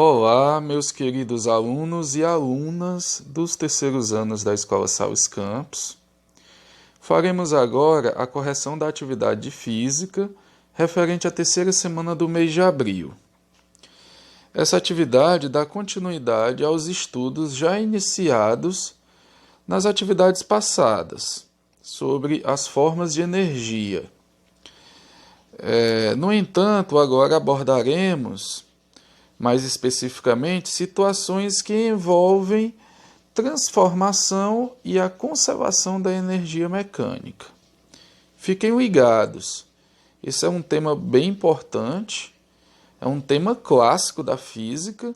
Olá, meus queridos alunos e alunas dos terceiros anos da Escola Sales Campos. Faremos agora a correção da atividade de física referente à terceira semana do mês de abril. Essa atividade dá continuidade aos estudos já iniciados nas atividades passadas sobre as formas de energia. No entanto, agora abordaremos mais especificamente, situações que envolvem transformação e a conservação da energia mecânica. Fiquem ligados, esse é um tema bem importante, é um tema clássico da física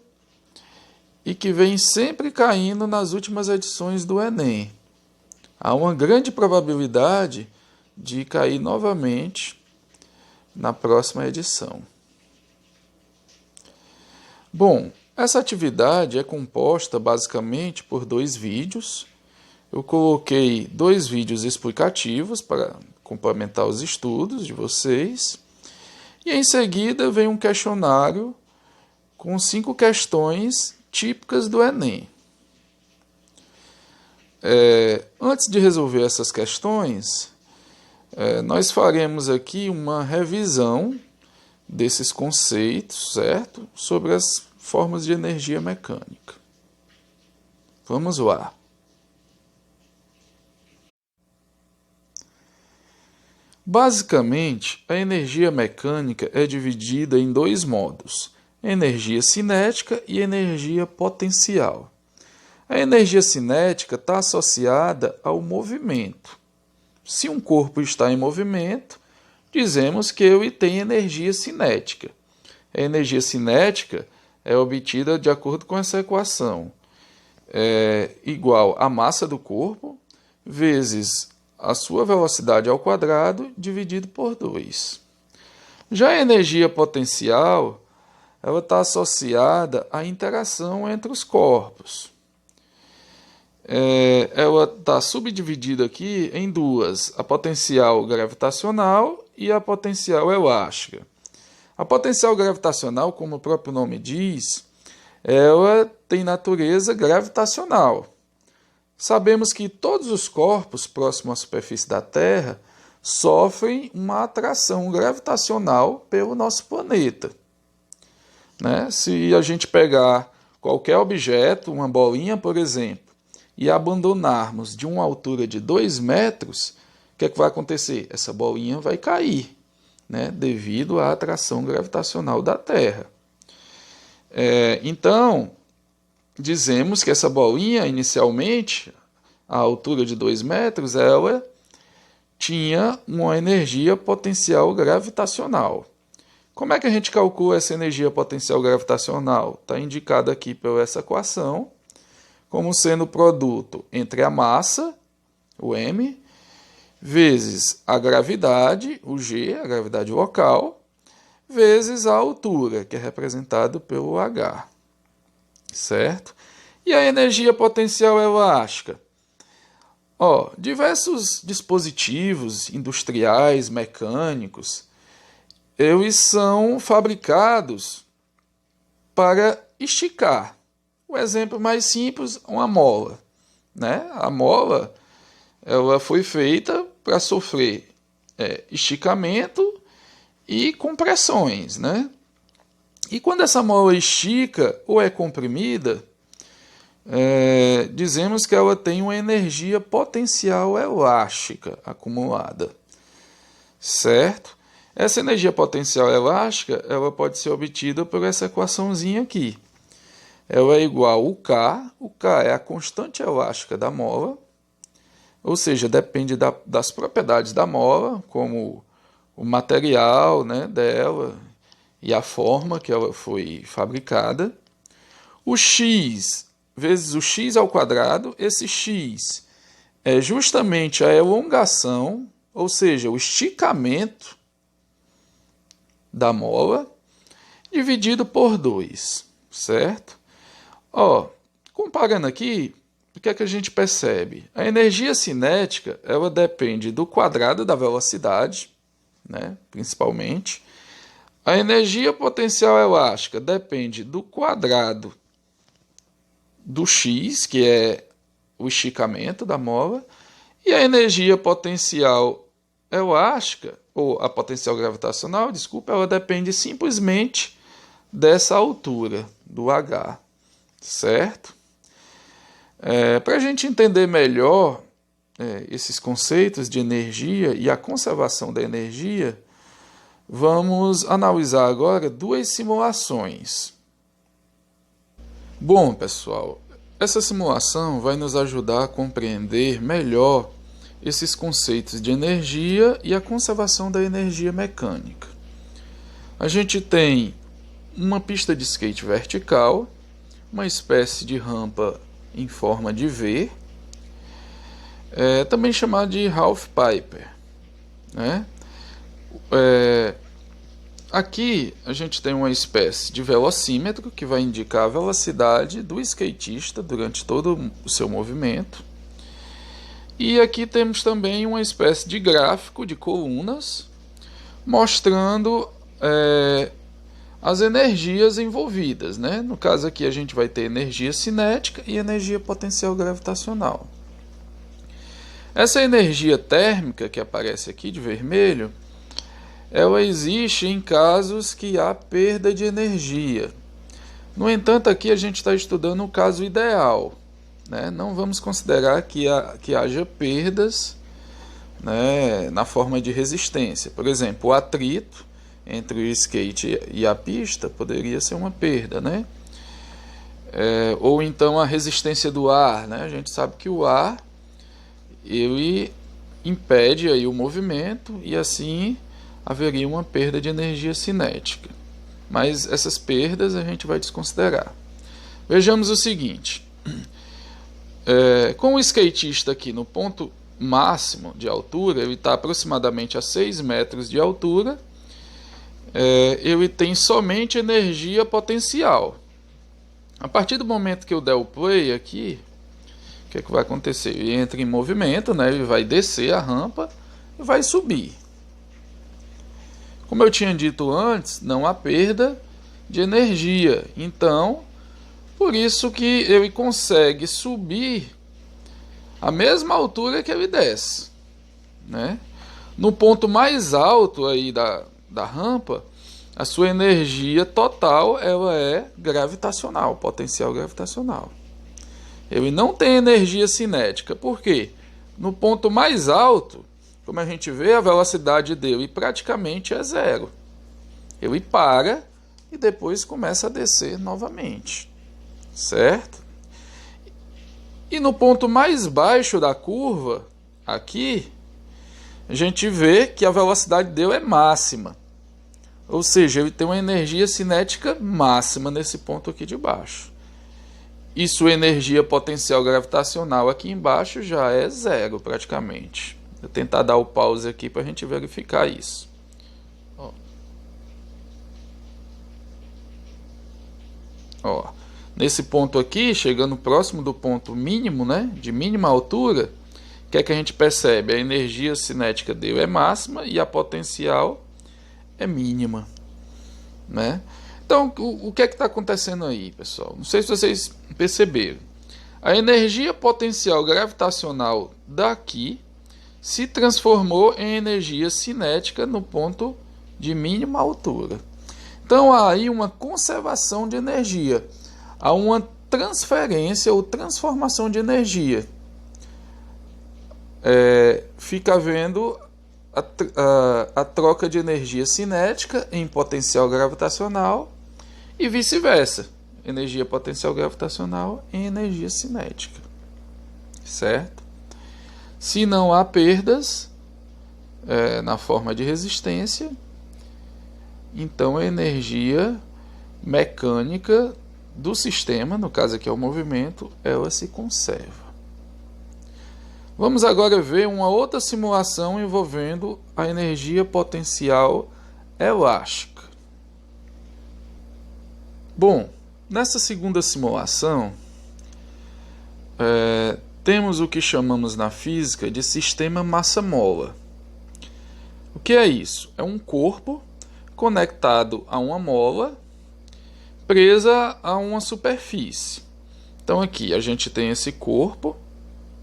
e que vem sempre caindo nas últimas edições do Enem. Há uma grande probabilidade de cair novamente na próxima edição. Bom, essa atividade é composta basicamente por 2 vídeos. Eu coloquei 2 vídeos explicativos para complementar os estudos de vocês. E em seguida vem um questionário com 5 questões típicas do Enem. Antes de resolver essas questões, nós faremos aqui uma revisão desses conceitos, certo? Sobre as formas de energia mecânica. Vamos lá. Basicamente, a energia mecânica é dividida em 2 modos: energia cinética e energia potencial. A energia cinética está associada ao movimento. Se um corpo está em movimento, dizemos que ele tem energia cinética. A energia cinética é obtida de acordo com essa equação. Igual a massa do corpo vezes a sua velocidade ao quadrado dividido por 2. Já a energia potencial, ela está associada à interação entre os corpos. Ela está subdividida aqui em 2, a potencial gravitacional e a potencial elástica. A potencial gravitacional, como o próprio nome diz, ela tem natureza gravitacional. Sabemos que todos os corpos próximos à superfície da Terra sofrem uma atração gravitacional pelo nosso planeta. Se a gente pegar qualquer objeto, uma bolinha, por exemplo, e abandonarmos de uma altura de 2 metros, o que vai acontecer? Essa bolinha vai cair, devido à atração gravitacional da Terra. Então, dizemos que essa bolinha, inicialmente, à altura de 2 metros, ela tinha uma energia potencial gravitacional. Como é que a gente calcula essa energia potencial gravitacional? Está indicado aqui por essa equação, como sendo o produto entre a massa, o m, vezes a gravidade, o g, a gravidade local, vezes a altura, que é representado pelo h. Certo? E a energia potencial elástica? Diversos dispositivos industriais, mecânicos, eles são fabricados para esticar. O exemplo mais simples, uma mola. A mola ela foi feita para sofrer esticamento e compressões. E quando essa mola estica ou é comprimida, dizemos que ela tem uma energia potencial elástica acumulada. Certo? Essa energia potencial elástica ela pode ser obtida por essa equaçãozinha aqui. Ela é igual ao K. O K é a constante elástica da mola, ou seja, depende das propriedades da mola, como o material dela e a forma que ela foi fabricada. O X vezes o X ao quadrado, esse X é justamente a elongação, ou seja, o esticamento da mola, dividido por 2, certo? Comparando aqui, o que é que a gente percebe? A energia cinética ela depende do quadrado da velocidade, principalmente, A energia potencial elástica depende do quadrado do x, que é o esticamento da mola, e a energia potencial elástica, ou a potencial gravitacional, desculpa, ela depende simplesmente dessa altura, do H, certo? Para a gente entender melhor esses conceitos de energia e a conservação da energia, vamos analisar agora duas simulações. Bom, pessoal, essa simulação vai nos ajudar a compreender melhor esses conceitos de energia e a conservação da energia mecânica. A gente tem uma pista de skate vertical, uma espécie de rampa em forma de V, também chamada de half pipe, né? Aqui a gente tem uma espécie de velocímetro que vai indicar a velocidade do skatista durante todo o seu movimento. E aqui temos também uma espécie de gráfico de colunas mostrando as energias envolvidas, né? No caso aqui a gente vai ter energia cinética e energia potencial gravitacional. Essa energia térmica que aparece aqui de vermelho, ela existe em casos que há perda de energia. No entanto, aqui a gente está estudando o caso ideal, né? Não vamos considerar que haja perdas, né, na forma de resistência. Por exemplo, o atrito entre o skate e a pista poderia ser uma perda, né? Ou então a resistência do ar, né? A gente sabe que o ar ele impede aí o movimento e assim haveria uma perda de energia cinética. Mas essas perdas a gente vai desconsiderar. Vejamos o seguinte. Com o skatista aqui no ponto máximo de altura, ele está aproximadamente a 6 metros de altura, ele tem somente energia potencial. A partir do momento que eu der o play aqui, o que vai acontecer? Ele entra em movimento, né? Ele vai descer a rampa e vai subir. Como eu tinha dito antes, não há perda de energia. Então, por isso que ele consegue subir a mesma altura que ele desce, né? No ponto mais alto aí da rampa, a sua energia total ela é gravitacional, potencial gravitacional. Ele não tem energia cinética. Por quê? No ponto mais alto, como a gente vê, a velocidade dele praticamente é zero. Ele para e depois começa a descer novamente, certo? E no ponto mais baixo da curva, aqui, a gente vê que a velocidade dele é máxima. Ou seja, ele tem uma energia cinética máxima nesse ponto aqui de baixo. E sua energia potencial gravitacional aqui embaixo já é zero praticamente. Vou tentar dar o pause aqui para a gente verificar isso. Nesse ponto aqui, chegando próximo do ponto mínimo, né, de mínima altura, o que é que a gente percebe? A energia cinética dele é máxima e a potencial é mínima, né? Então, o que é que está acontecendo aí, pessoal? Não sei se vocês perceberam. A energia potencial gravitacional daqui se transformou em energia cinética no ponto de mínima altura. Então, há aí uma conservação de energia. Há uma transferência ou transformação de energia. Fica havendo a troca de energia cinética em potencial gravitacional e vice-versa. Energia potencial gravitacional em energia cinética. Certo? Se não há perdas na forma de resistência, então a energia mecânica do sistema, no caso aqui é o movimento, ela se conserva. Vamos agora ver uma outra simulação envolvendo a energia potencial elástica. Bom, nessa segunda simulação, temos o que chamamos na física de sistema massa-mola. O que é isso? É um corpo conectado a uma mola presa a uma superfície. Então aqui a gente tem esse corpo,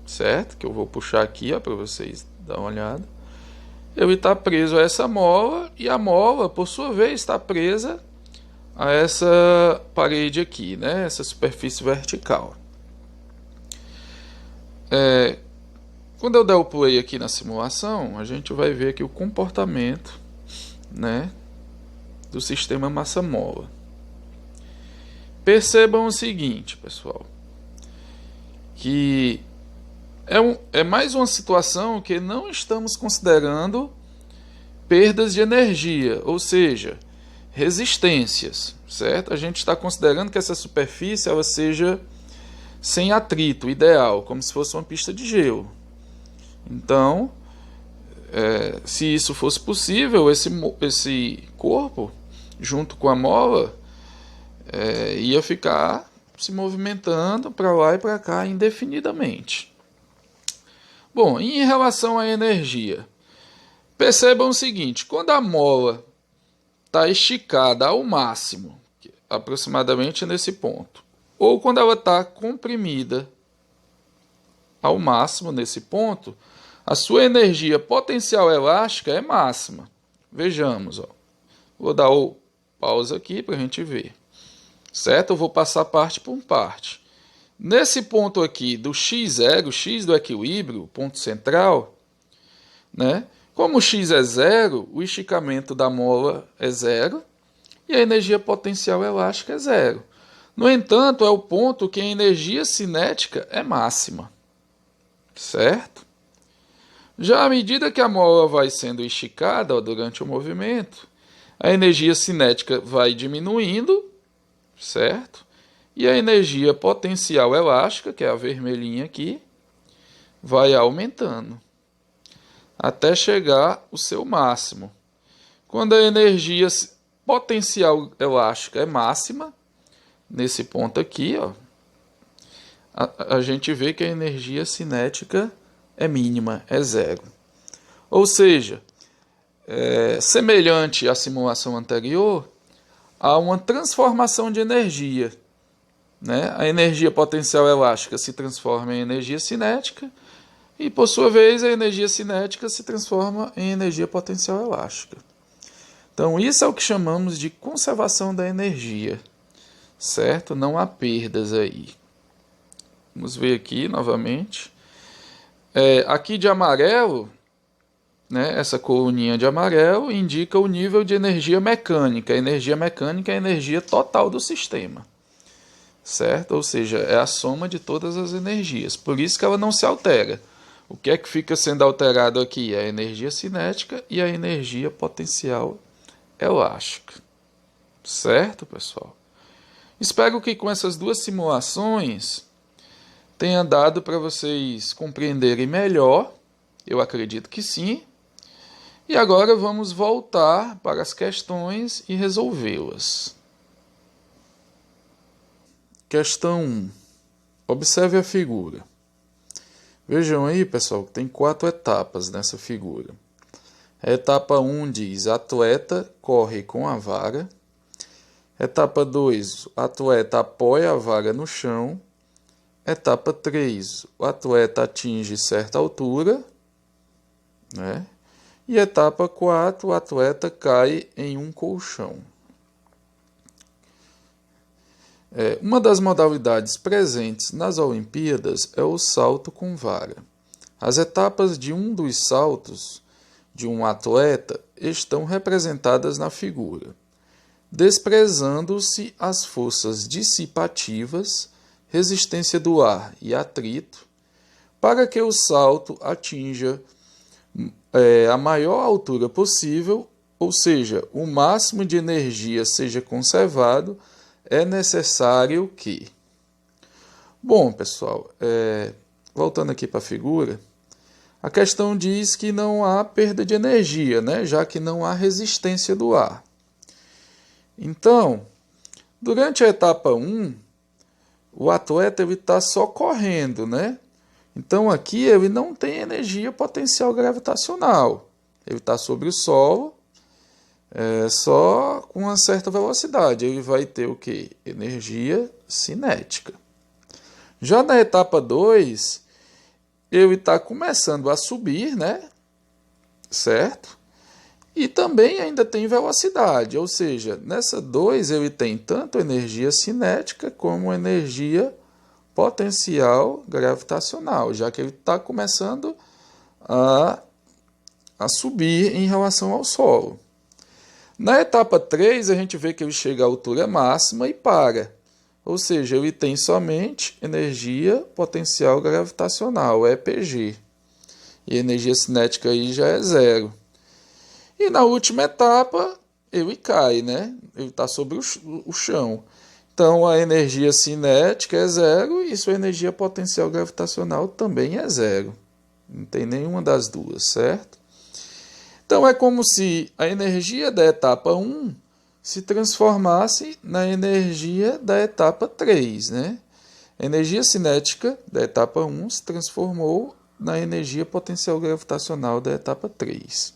certo? Que eu vou puxar aqui para vocês darem uma olhada. Ele está preso a essa mola e a mola, por sua vez, está presa a essa parede aqui, né? Essa superfície vertical. Quando eu der o play aqui na simulação, a gente vai ver aqui o comportamento, né, do sistema massa-mola. Percebam o seguinte, pessoal, que é mais uma situação que não estamos considerando perdas de energia, ou seja, resistências, certo? A gente está considerando que essa superfície ela seja sem atrito, ideal, como se fosse uma pista de gelo. Então, se isso fosse possível, esse corpo, junto com a mola, ia ficar se movimentando para lá e para cá indefinidamente. Bom, em relação à energia, percebam o seguinte: quando a mola está esticada ao máximo, aproximadamente nesse ponto, ou quando ela está comprimida ao máximo nesse ponto, a sua energia potencial elástica é máxima. Vejamos, ó. Vou dar o pausa aqui para a gente ver. Certo? Eu vou passar parte por parte. Nesse ponto aqui do x0, x do equilíbrio, ponto central, né? Como o x é zero, o esticamento da mola é zero e a energia potencial elástica é zero. No entanto, é o ponto que a energia cinética é máxima. Certo? Já à medida que a mola vai sendo esticada durante o movimento, a energia cinética vai diminuindo, certo? E a energia potencial elástica, que é a vermelhinha aqui, vai aumentando até chegar ao seu máximo. Quando a energia potencial elástica é máxima, nesse ponto aqui, ó, a gente vê que a energia cinética é mínima, é zero. Ou seja, semelhante à simulação anterior, há uma transformação de energia, né? A energia potencial elástica se transforma em energia cinética e, por sua vez, a energia cinética se transforma em energia potencial elástica. Então, isso é o que chamamos de conservação da energia, certo? Não há perdas aí. Vamos ver aqui novamente. Aqui de amarelo, né, essa coluninha de amarelo indica o nível de energia mecânica. A energia mecânica é a energia total do sistema, certo? Ou seja, é a soma de todas as energias. Por isso que ela não se altera. O que é que fica sendo alterado aqui? É a energia cinética e a energia potencial elástica. Certo, pessoal? Espero que com essas duas simulações tenha dado para vocês compreenderem melhor. Eu acredito que sim. E agora vamos voltar para as questões e resolvê-las. Questão 1. Observe a figura. Vejam aí, pessoal, que tem 4 etapas nessa figura. A etapa 1 diz: atleta corre com a vara. Etapa 2, o atleta apoia a vara no chão. Etapa 3, o atleta atinge certa altura, né? E etapa 4, o atleta cai em um colchão. Uma das modalidades presentes nas Olimpíadas é o salto com vara. As etapas de um dos saltos de um atleta estão representadas na figura, desprezando-se as forças dissipativas, resistência do ar e atrito, para que o salto atinja a maior altura possível, ou seja, o máximo de energia seja conservado, é necessário que... Bom, pessoal, voltando aqui para a figura, a questão diz que não há perda de energia, né, já que não há resistência do ar. Então, durante a etapa 1, o atleta está só correndo, né? Então aqui ele não tem energia potencial gravitacional. Ele está sobre o solo, só com uma certa velocidade. Ele vai ter o quê? Energia cinética. Já na etapa 2, ele está começando a subir, né? Certo? E também ainda tem velocidade, ou seja, nessa 2 ele tem tanto energia cinética como energia potencial gravitacional, já que ele está começando a subir em relação ao solo. Na etapa 3, a gente vê que ele chega à altura máxima e para. Ou seja, ele tem somente energia potencial gravitacional, EPG. E a energia cinética aí já é zero. E na última etapa, ele cai, né? Ele está sobre o chão. Então, a energia cinética é zero e sua energia potencial gravitacional também é zero. Não tem nenhuma das duas, certo? Então, é como se a energia da etapa 1 se transformasse na energia da etapa 3, né? A energia cinética da etapa 1 se transformou na energia potencial gravitacional da etapa 3.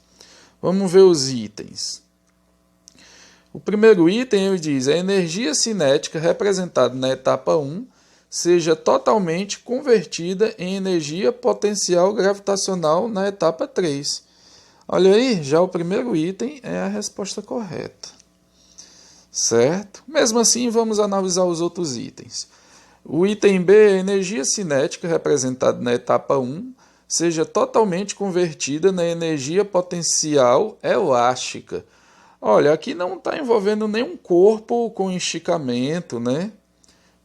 Vamos ver os itens. O primeiro item ele diz: a energia cinética representada na etapa 1 seja totalmente convertida em energia potencial gravitacional na etapa 3. Olha aí, já o primeiro item é a resposta correta. Certo? Mesmo assim, vamos analisar os outros itens. O item B, a energia cinética representada na etapa 1 seja totalmente convertida na energia potencial elástica. Olha, aqui não está envolvendo nenhum corpo com esticamento, né?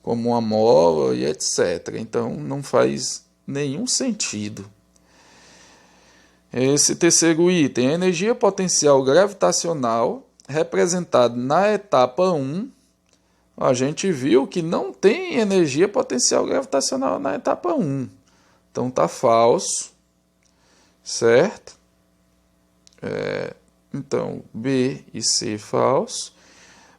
Como uma mola e etc. Então, não faz nenhum sentido. Esse terceiro item, a energia potencial gravitacional representada na etapa 1, a gente viu que não tem energia potencial gravitacional na etapa 1. Então está falso, certo? Então B e C falso.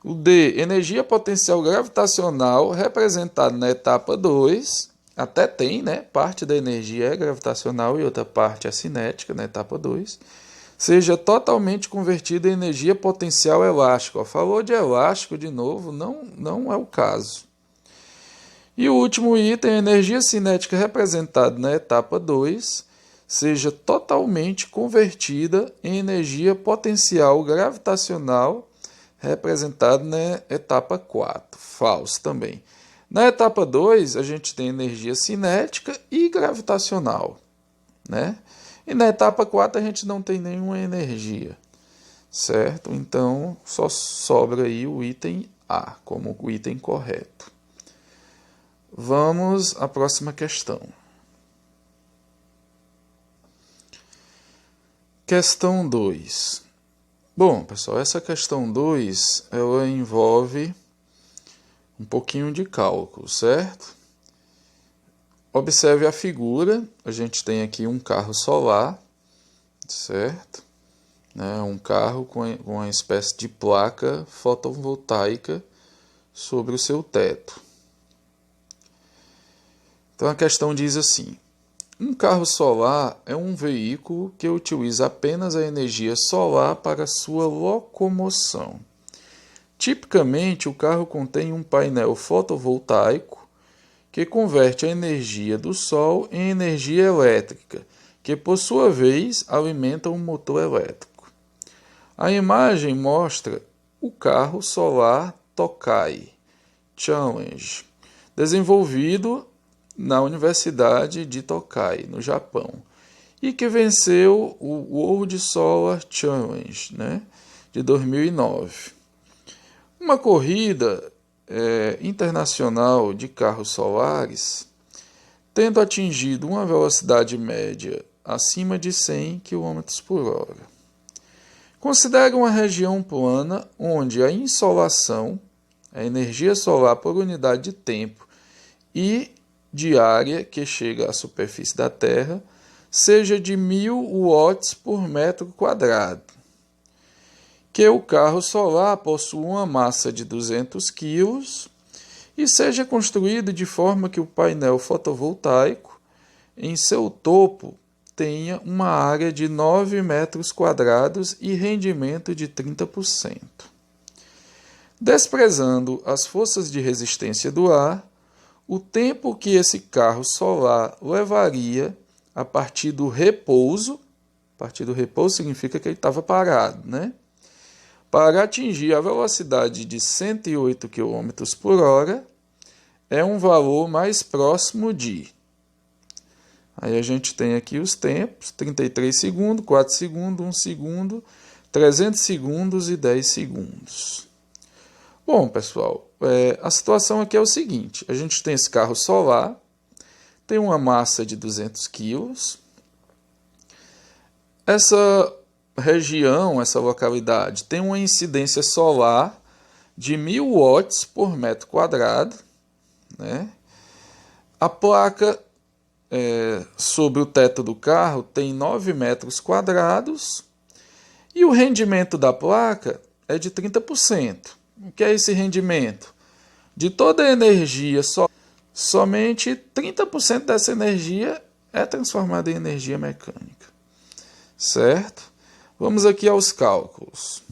O D, energia potencial gravitacional representada na etapa 2, até tem, né? Parte da energia é gravitacional e outra parte é cinética na etapa 2, seja totalmente convertida em energia potencial elástica. Falou de elástico de novo, não é o caso. E o último item, a energia cinética representada na etapa 2, seja totalmente convertida em energia potencial gravitacional representada na etapa 4. Falso também. Na etapa 2, a gente tem energia cinética e gravitacional, né? E na etapa 4 a gente não tem nenhuma energia, certo? Então, só sobra aí o item A como o item correto. Vamos à próxima questão. Questão 2. Bom, pessoal, essa questão 2, ela envolve um pouquinho de cálculo, certo? Observe a figura, a gente tem aqui um carro solar, certo? Um carro com uma espécie de placa fotovoltaica sobre o seu teto. Então a questão diz assim: um carro solar é um veículo que utiliza apenas a energia solar para sua locomoção. Tipicamente, o carro contém um painel fotovoltaico que converte a energia do sol em energia elétrica, que por sua vez alimenta um motor elétrico. A imagem mostra o carro solar Tokai Challenge, desenvolvido na Universidade de Tokai, no Japão, e que venceu o World Solar Challenge, de 2009. Uma corrida internacional de carros solares, tendo atingido uma velocidade média acima de 100 km por hora. Considere uma região plana onde a insolação, a energia solar por unidade de tempo e de área que chega à superfície da Terra, seja de 1000 watts por metro quadrado. Que o carro solar possua uma massa de 200 kg e seja construído de forma que o painel fotovoltaico, em seu topo, tenha uma área de 9 metros quadrados e rendimento de 30%. Desprezando as forças de resistência do ar, o tempo que esse carro solar levaria a partir do repouso significa que ele estava parado, né? Para atingir a velocidade de 108 km por hora, é um valor mais próximo de... Aí a gente tem aqui os tempos, 33 segundos, 4 segundos, 1 segundo, 300 segundos e 10 segundos. Bom, pessoal, a situação aqui é o seguinte, a gente tem esse carro solar, tem uma massa de 200 quilos, essa região, essa localidade, tem uma incidência solar de 1000 watts por metro quadrado, né? A placa sobre o teto do carro tem 9 metros quadrados e o rendimento da placa é de 30%. O que é esse rendimento? De toda a energia, somente 30% dessa energia é transformada em energia mecânica. Certo? Vamos aqui aos cálculos.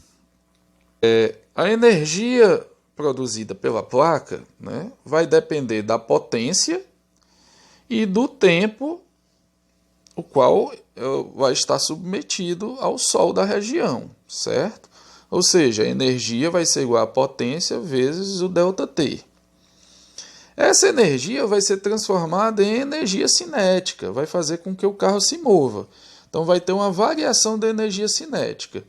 A energia produzida pela placa, né, vai depender da potência e do tempo o qual vai estar submetido ao sol da região, certo? Ou seja, a energia vai ser igual à potência vezes o ΔT. Essa energia vai ser transformada em energia cinética, vai fazer com que o carro se mova. Então vai ter uma variação da energia cinética.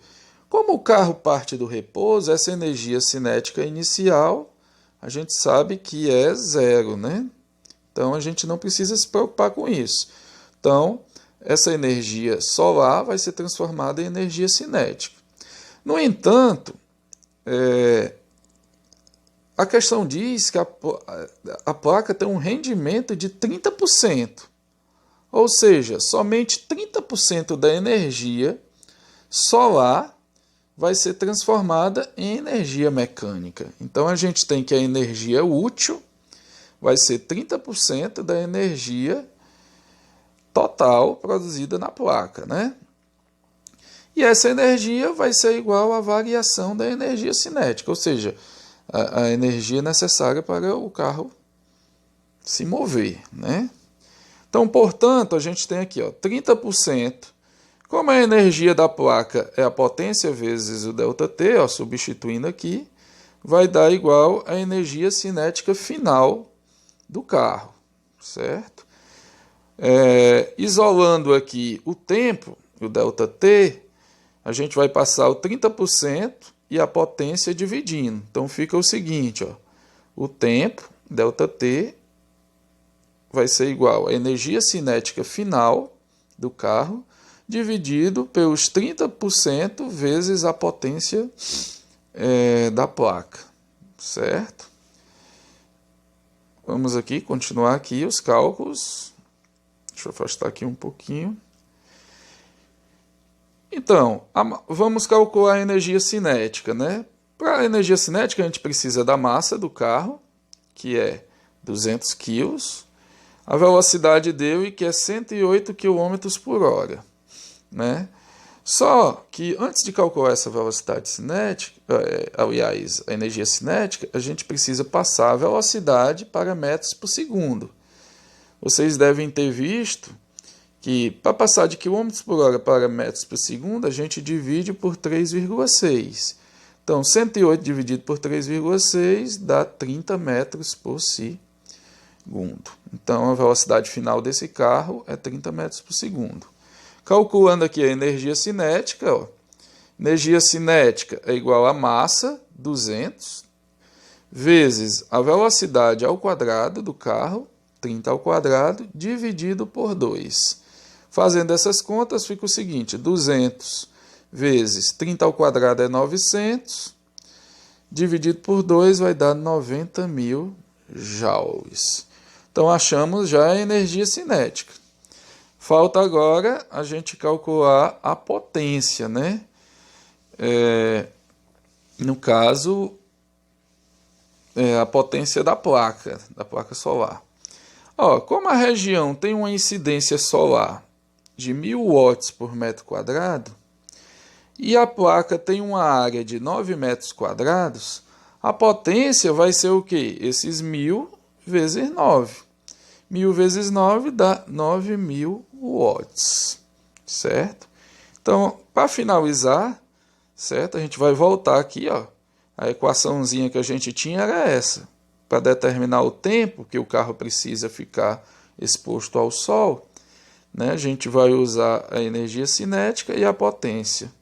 Como o carro parte do repouso, essa energia cinética inicial, a gente sabe que é zero, né? Então a gente não precisa se preocupar com isso. Então, essa energia solar vai ser transformada em energia cinética. No entanto, a questão diz que a placa tem um rendimento de 30%. Ou seja, somente 30% da energia solar vai ser transformada em energia mecânica. Então a gente tem que a energia útil vai ser 30% da energia total produzida na placa, né? E essa energia vai ser igual à variação da energia cinética, ou seja, a energia necessária para o carro se mover, né? Então, portanto, a gente tem aqui 30%. Como a energia da placa é a potência vezes o ΔT, substituindo aqui, vai dar igual à energia cinética final do carro, certo? Isolando aqui o tempo, o ΔT, a gente vai passar o 30% e a potência dividindo. Então fica o seguinte, o tempo, ΔT, vai ser igual à energia cinética final do carro, dividido pelos 30% vezes a potência da placa, certo? Vamos aqui, continuar aqui os cálculos. Deixa eu afastar aqui um pouquinho. Então, vamos calcular a energia cinética, né? Para a energia cinética, a gente precisa da massa do carro, que é 200 kg, a velocidade dele, que é 108 km por hora, né? Só que antes de calcular essa velocidade cinética, aliás, a energia cinética, a gente precisa passar a velocidade para metros por segundo. Vocês devem ter visto que para passar de quilômetros por hora para metros por segundo, a gente divide por 3,6. Então, 108 dividido por 3,6 dá 30 metros por segundo. Então, a velocidade final desse carro é 30 metros por segundo. Calculando aqui a energia cinética, energia cinética é igual a massa, 200, vezes a velocidade ao quadrado do carro, 30 ao quadrado, dividido por 2. Fazendo essas contas, fica o seguinte, 200 vezes 30 ao quadrado é 900, dividido por 2 vai dar 90.000 joules. Então, achamos já a energia cinética. Falta agora a gente calcular a potência, né? No caso, a potência da placa solar. Como a região tem uma incidência solar de 1000 watts por metro quadrado e a placa tem uma área de 9 metros quadrados, a potência vai ser o quê? Esses 1000 vezes 9. 1000 vezes 9 dá 9.000 watts, certo? Então, para finalizar, certo? A gente vai voltar aqui, ó. A equaçãozinha que a gente tinha era essa. Para determinar o tempo que o carro precisa ficar exposto ao sol, né? A gente vai usar a energia cinética e a potência.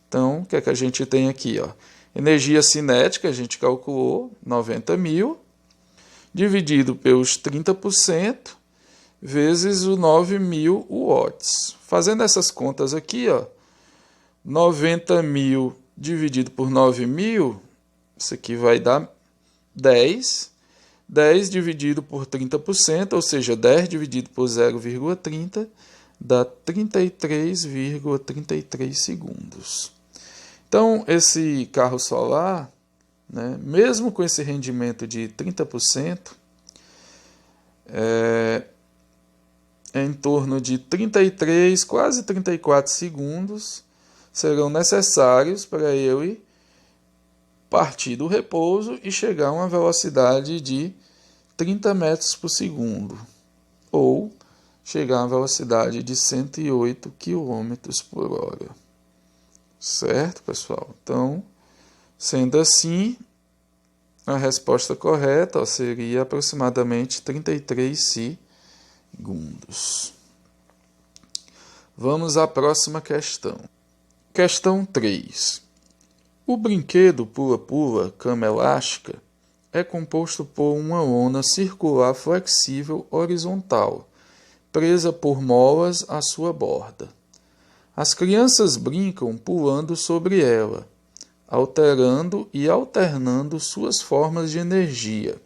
Então, o que é que a gente tem aqui, ó? Energia cinética, a gente calculou 90.000, dividido pelos 30%, vezes o 9.000 watts. Fazendo essas contas aqui, ó, 90.000 dividido por 9.000, isso aqui vai dar 10. 10 dividido por 30%, ou seja, 10 dividido por 0,30, dá 33,33 segundos. Então, esse carro solar, né, mesmo com esse rendimento de 30%, é em torno de 33, quase 34 segundos serão necessários para eu partir do repouso e chegar a uma velocidade de 30 metros por segundo, ou chegar a uma velocidade de 108 km por hora. Certo, pessoal? Então, sendo assim, a resposta correta, ó, seria aproximadamente 33 segundos. Vamos à próxima questão. Questão 3. O brinquedo pula-pula cama elástica é composto por uma lona circular flexível horizontal, presa por molas à sua borda. As crianças brincam pulando sobre ela, alterando e alternando suas formas de energia.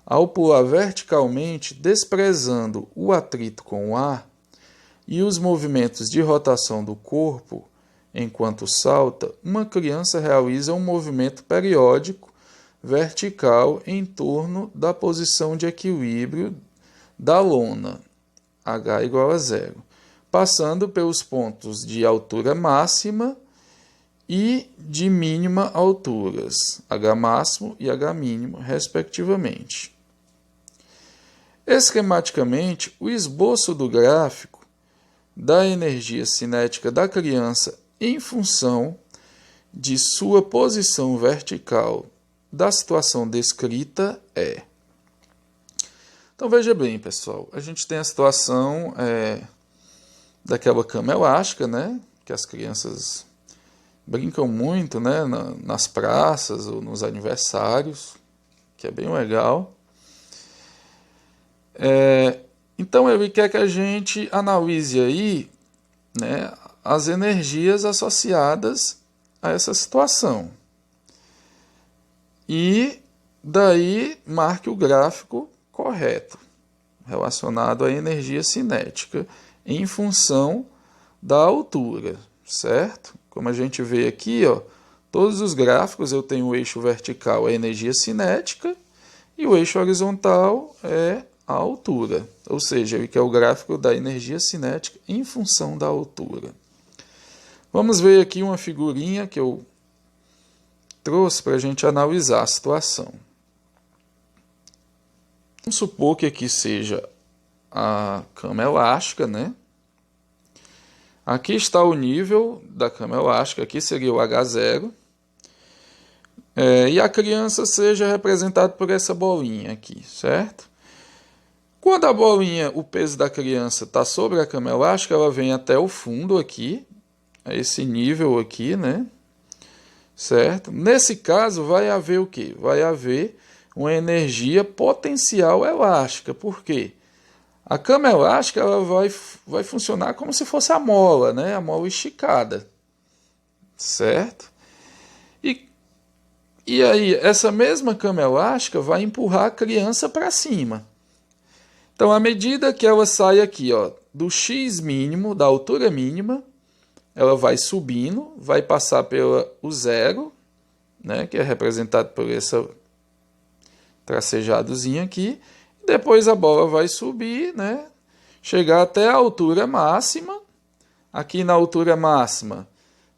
Ao pular verticalmente, desprezando o atrito com o ar e os movimentos de rotação do corpo enquanto salta, uma criança realiza um movimento periódico vertical em torno da posição de equilíbrio da lona, h igual a 0, passando pelos pontos de altura máxima e de mínima alturas, h máximo e h mínimo, respectivamente. Esquematicamente, o esboço do gráfico da energia cinética da criança em função de sua posição vertical da situação descrita é. Então veja bem, pessoal, a gente tem a situação daquela cama elástica, né, que as crianças brincam muito, né, nas praças ou nos aniversários, que é bem legal. Então ele quer que a gente analise aí, né, as energias associadas a essa situação. E daí marque o gráfico correto, relacionado à energia cinética, em função da altura, certo? Como a gente vê aqui, ó, todos os gráficos eu tenho o eixo vertical, a energia cinética, e o eixo horizontal é a altura, ou seja, ele quer o gráfico da energia cinética em função da altura. Vamos ver aqui uma figurinha que eu trouxe para a gente analisar a situação. Vamos supor que aqui seja a cama elástica, né? Aqui está o nível da cama elástica, aqui seria o H0. E a criança seja representada por essa bolinha aqui, certo? Quando a bolinha, o peso da criança está sobre a cama elástica, ela vem até o fundo aqui, a esse nível aqui, né? Certo? Nesse caso, vai haver o quê? Vai haver uma energia potencial elástica. Por quê? A cama elástica ela vai funcionar como se fosse a mola, né? A mola esticada. Certo? E aí, essa mesma cama elástica vai empurrar a criança para cima. Então, à medida que ela sai aqui, ó, do X mínimo, da altura mínima, ela vai subindo, vai passar pelo zero, né, que é representado por essa tracejadozinha aqui. Depois a bola vai subir, né, chegar até a altura máxima. Aqui na altura máxima,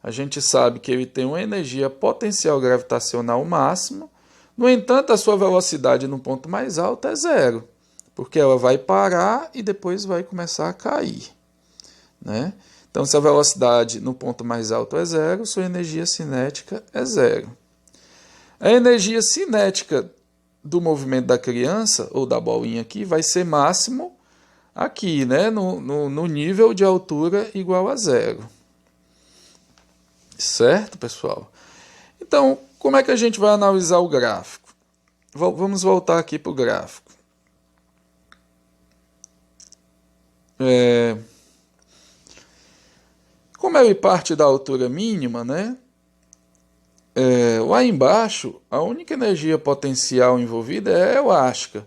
a gente sabe que ele tem uma energia potencial gravitacional máxima. No entanto, a sua velocidade no ponto mais alto é zero, porque ela vai parar e depois vai começar a cair, né? Então, se a velocidade no ponto mais alto é zero, sua energia cinética é zero. A energia cinética do movimento da criança, ou da bolinha aqui, vai ser máximo aqui, né? No nível de altura igual a zero. Certo, pessoal? Então, como é que a gente vai analisar o gráfico? Vamos voltar aqui para o gráfico. Como ele parte da altura mínima, né? Lá embaixo, a única energia potencial envolvida é elástica.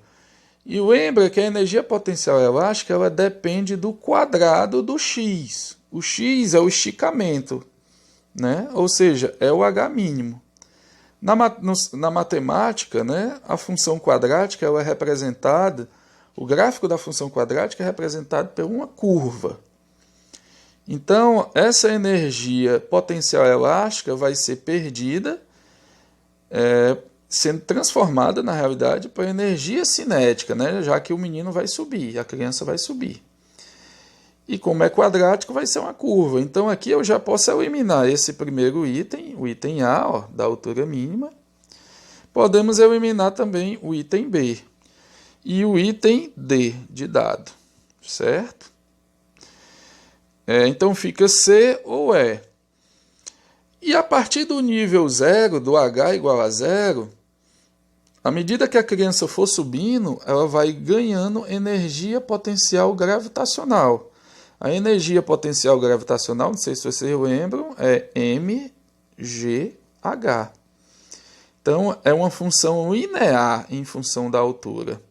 E lembra que a energia potencial elástica ela depende do quadrado do x. O x é o esticamento, né? Ou seja, é o h mínimo. Na matemática, né, a função quadrática ela é representada, o gráfico da função quadrática é representado por uma curva. Então, essa energia potencial elástica vai ser perdida, sendo transformada, na realidade, para energia cinética, né, já que o menino vai subir, a criança vai subir. E como é quadrático, vai ser uma curva. Então, aqui eu já posso eliminar esse primeiro item, o item A, ó, da altura mínima. Podemos eliminar também o item B e o item D de dado, certo? Então, fica C ou E. E a partir do nível 0, do H igual a 0, à medida que a criança for subindo, ela vai ganhando energia potencial gravitacional. A energia potencial gravitacional, não sei se vocês lembram, é mgh. Então, é uma função linear em função da altura.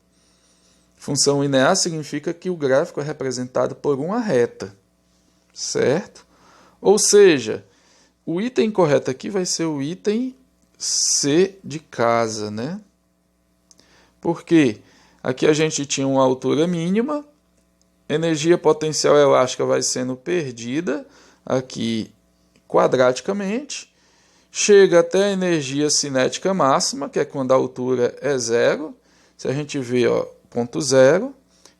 Função linear significa que o gráfico é representado por uma reta, certo? Ou seja, o item correto aqui vai ser o item C de casa, né? Por quê? Aqui a gente tinha uma altura mínima, energia potencial elástica vai sendo perdida aqui quadraticamente, chega até a energia cinética máxima, que é quando a altura é zero, se a gente vê, ó, ponto zero,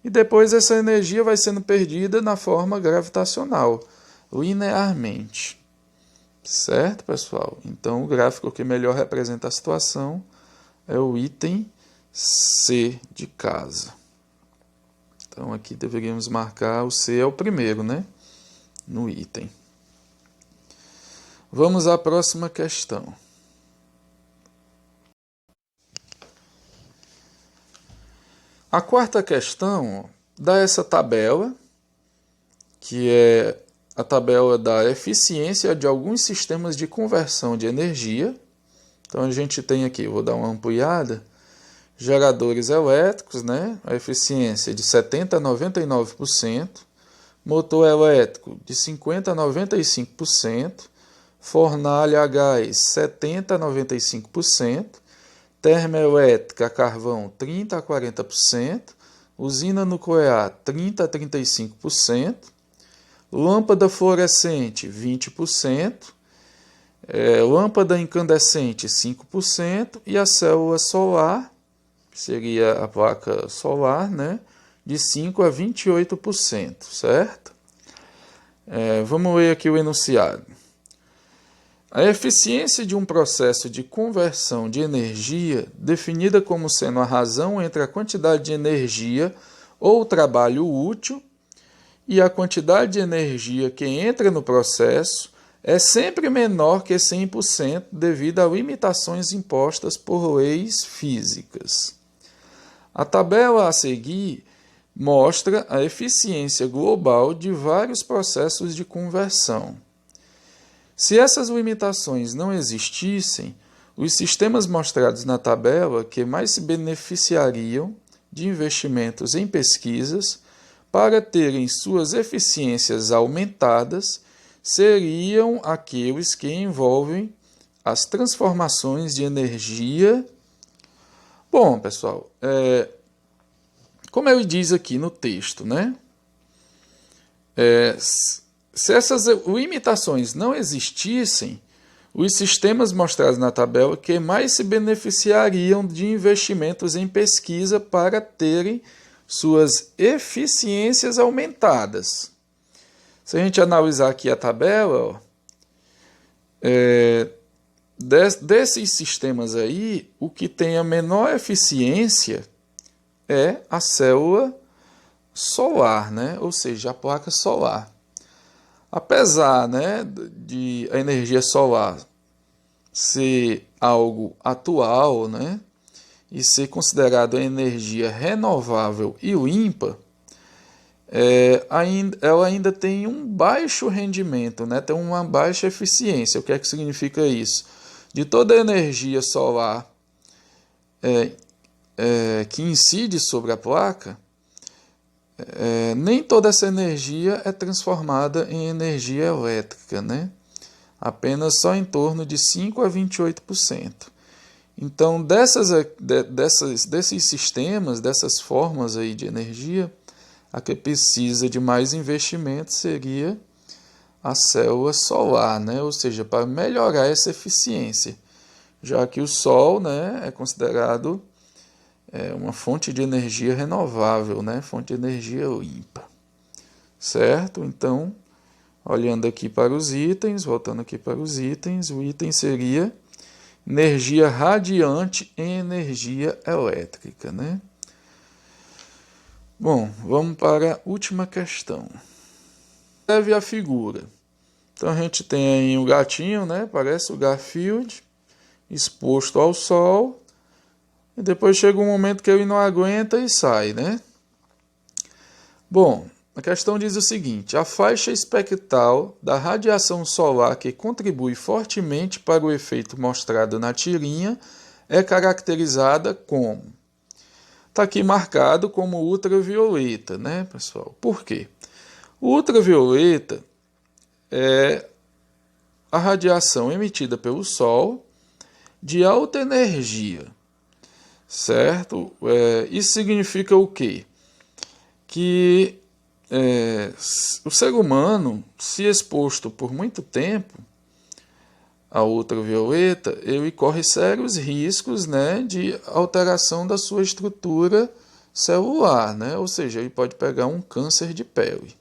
e depois essa energia vai sendo perdida na forma gravitacional, linearmente. Certo, pessoal? Então, o gráfico que melhor representa a situação é o item C de casa. Então, aqui deveríamos marcar o C é o primeiro, né? No item. Vamos à próxima questão. A quarta questão dá essa tabela, que é a tabela da eficiência de alguns sistemas de conversão de energia. Então, a gente tem aqui, vou dar uma ampliada, geradores elétricos, né? A eficiência de 70% a 99%, motor elétrico de 50% a 95%, fornalha a gás 70% a 95%, termoelétrica a carvão 30% a 40%, usina nuclear 30% a 35%, lâmpada fluorescente 20%, lâmpada incandescente 5% e a célula solar, que seria a placa solar, né, de 5% a 28%, certo? Vamos ler aqui o enunciado. A eficiência de um processo de conversão de energia, definida como sendo a razão entre a quantidade de energia ou trabalho útil e a quantidade de energia que entra no processo, é sempre menor que 100% devido a limitações impostas por leis físicas. A tabela a seguir mostra a eficiência global de vários processos de conversão. Se essas limitações não existissem, os sistemas mostrados na tabela que mais se beneficiariam de investimentos em pesquisas para terem suas eficiências aumentadas seriam aqueles que envolvem as transformações de energia. Bom, pessoal, como ele diz aqui no texto, né? Se essas limitações não existissem, os sistemas mostrados na tabela que mais se beneficiariam de investimentos em pesquisa para terem suas eficiências aumentadas. Se a gente analisar aqui a tabela, desses sistemas aí, o que tem a menor eficiência é a célula solar, né? Ou seja, a placa solar. Apesar, né, de a energia solar ser algo atual, né, e ser considerada energia renovável e limpa, ela ainda tem um baixo rendimento, né, tem uma baixa eficiência. O que é que significa isso? De toda a energia solar que incide sobre a placa, nem toda essa energia é transformada em energia elétrica, né? Apenas só em torno de 5 a 28%. Então, desses sistemas, dessas formas aí de energia, a que precisa de mais investimento seria a célula solar, né? Ou seja, para melhorar essa eficiência, já que o Sol, né, é considerado uma fonte de energia renovável, né? Fonte de energia limpa, certo? Então, olhando aqui para os itens, voltando aqui para os itens, o item seria energia radiante em energia elétrica, né? Bom, vamos para a última questão. Observe a figura. Então, a gente tem aí um gatinho, né? Parece o Garfield, exposto ao sol. E depois chega um momento que ele não aguenta e sai, né? Bom, a questão diz o seguinte: a faixa espectral da radiação solar que contribui fortemente para o efeito mostrado na tirinha é caracterizada como... Está aqui marcado como ultravioleta, né, pessoal? Por quê? O ultravioleta é a radiação emitida pelo Sol de alta energia. Certo? Isso significa o quê? Que o ser humano, se exposto por muito tempo à ultravioleta, ele corre sérios riscos, né, de alteração da sua estrutura celular, né? Ou seja, ele pode pegar um câncer de pele.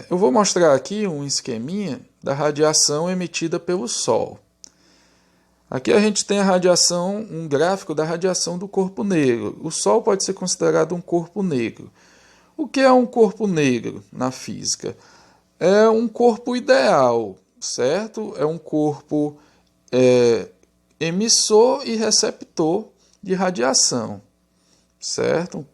Eu vou mostrar aqui um esqueminha da radiação emitida pelo Sol. Aqui a gente tem a radiação, um gráfico da radiação do corpo negro. O Sol pode ser considerado um corpo negro. O que é um corpo negro na física? É um corpo ideal, certo? É um corpo emissor e receptor de radiação, certo?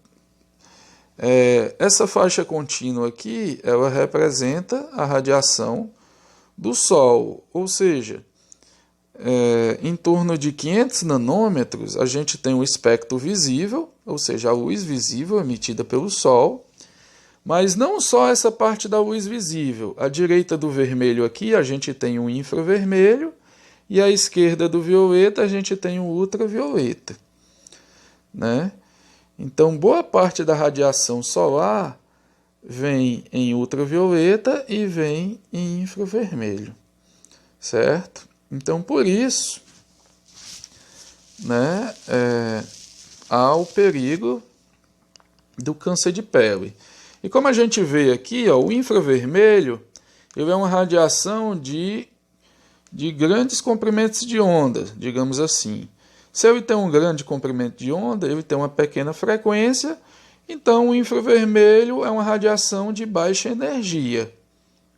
Essa faixa contínua aqui, ela representa a radiação do Sol, ou seja, em torno de 500 nanômetros, a gente tem o espectro visível, ou seja, a luz visível emitida pelo Sol, mas não só essa parte da luz visível. À direita do vermelho aqui, a gente tem o infravermelho, e à esquerda do violeta, a gente tem o ultravioleta, né? Então, boa parte da radiação solar vem em ultravioleta e vem em infravermelho, certo? Então, por isso, né, há o perigo do câncer de pele. E como a gente vê aqui, ó, o infravermelho ele é uma radiação de grandes comprimentos de onda, digamos assim. Se ele tem um grande comprimento de onda, ele tem uma pequena frequência, então o infravermelho é uma radiação de baixa energia.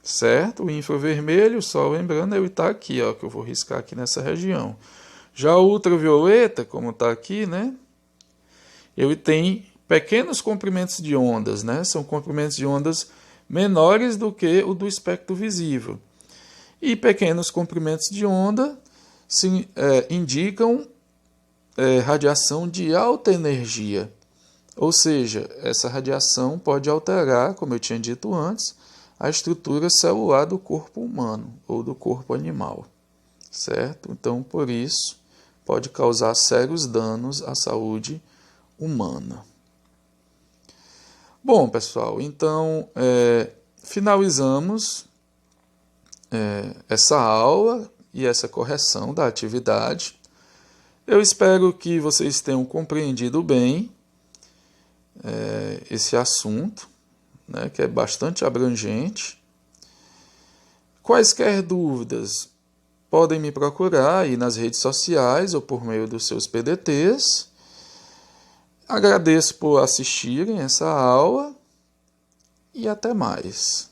Certo? O infravermelho, só lembrando, ele está aqui, ó, que eu vou riscar aqui nessa região. Já o ultravioleta, como está aqui, né, ele tem pequenos comprimentos de ondas, né, são comprimentos de ondas menores do que o do espectro visível. E pequenos comprimentos de onda indicam radiação de alta energia. Ou seja, essa radiação pode alterar, como eu tinha dito antes, a estrutura celular do corpo humano ou do corpo animal, certo? Então, por isso, pode causar sérios danos à saúde humana. Bom, pessoal, então finalizamos essa aula e essa correção da atividade. Eu espero que vocês tenham compreendido bem esse assunto, né, que é bastante abrangente. Quaisquer dúvidas, podem me procurar aí nas redes sociais ou por meio dos seus PDTs. Agradeço por assistirem essa aula e até mais.